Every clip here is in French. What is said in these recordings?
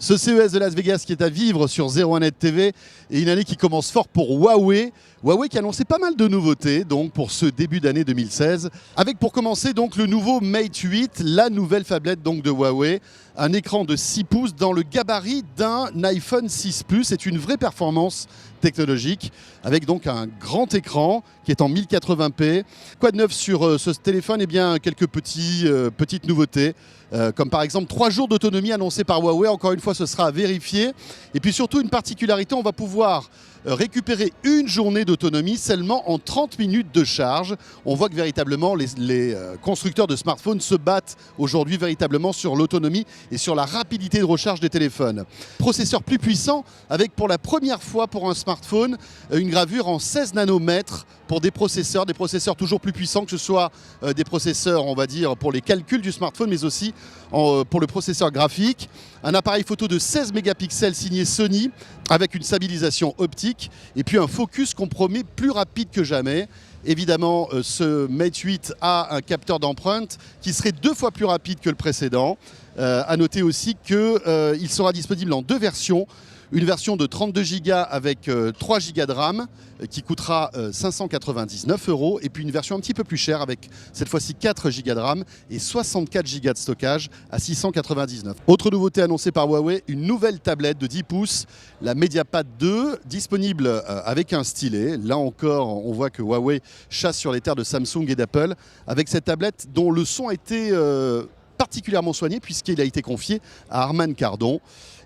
Ce CES de Las Vegas qui est à vivre sur 01net TV et une année qui commence fort pour Huawei. Huawei qui a annoncé pas mal de nouveautés donc pour ce début d'année 2016. Avec pour commencer donc le nouveau Mate 8, la nouvelle tablette donc de Huawei. Un écran de 6 pouces dans le gabarit d'un iPhone 6 Plus. C'est une vraie performance technologique avec donc un grand écran qui est en 1080p. Quoi de neuf sur ce téléphone? Eh bien quelques petites nouveautés. Comme par exemple 3 jours d'autonomie annoncés par Huawei. Encore une fois, ce sera à vérifier. Et puis surtout, une particularité, on va pouvoir récupérer une journée d'autonomie seulement en 30 minutes de charge. On voit que véritablement, les constructeurs de smartphones se battent aujourd'hui véritablement sur l'autonomie et sur la rapidité de recharge des téléphones. Processeur plus puissant avec pour la première fois pour un smartphone une gravure en 16 nanomètres pour des processeurs toujours plus puissants, que ce soit des processeurs, on va dire, pour les calculs du smartphone, mais aussi pour le processeur graphique. Un appareil photo de 16 mégapixels signé Sony avec une stabilisation optique et puis un focus qu'on promet plus rapide que jamais. Évidemment, ce Mate 8 a un capteur d'empreinte qui serait 2 fois plus rapide que le précédent. À noter aussi qu'il sera disponible en 2 versions. Une version de 32 Go avec 3 Go de RAM qui coûtera 599 € et puis une version un petit peu plus chère avec cette fois-ci 4 Go de RAM et 64 Go de stockage à 699 €. Autre nouveauté annoncée par Huawei, une nouvelle tablette de 10 pouces, la MediaPad 2, disponible avec un stylet. Là encore, on voit que Huawei chasse sur les terres de Samsung et d'Apple avec cette tablette dont le son a été particulièrement soigné puisqu'il a été confié à Harman Kardon.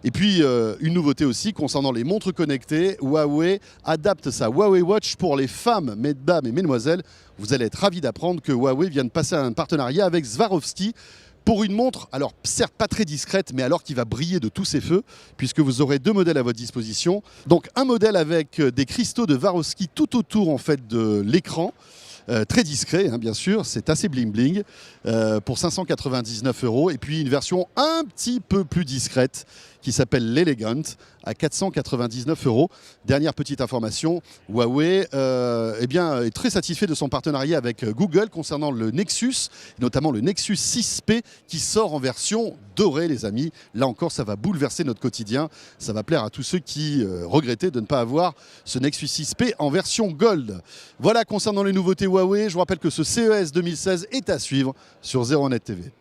Et puis une nouveauté aussi concernant les montres connectées, Huawei adapte sa Huawei Watch pour les femmes, mesdames et mesdemoiselles. Vous allez être ravis d'apprendre que Huawei vient de passer un partenariat avec Swarovski pour une montre, alors certes pas très discrète, mais alors qui va briller de tous ses feux, puisque vous aurez 2 modèles à votre disposition. Donc un modèle avec des cristaux de Swarovski tout autour en fait de l'écran. Très discret, hein, bien sûr, c'est assez bling bling pour 599 €. Et puis une version un petit peu plus discrète qui s'appelle l'Elegant à 499 €. Dernière petite information, Huawei eh bien, est très satisfait de son partenariat avec Google concernant le Nexus, notamment le Nexus 6P qui sort en version dorée, les amis. Là encore, ça va bouleverser notre quotidien. Ça va plaire à tous ceux qui regrettaient de ne pas avoir ce Nexus 6P en version Gold. Voilà concernant les nouveautés Huawei. Je vous rappelle que ce CES 2016 est à suivre sur 01net TV.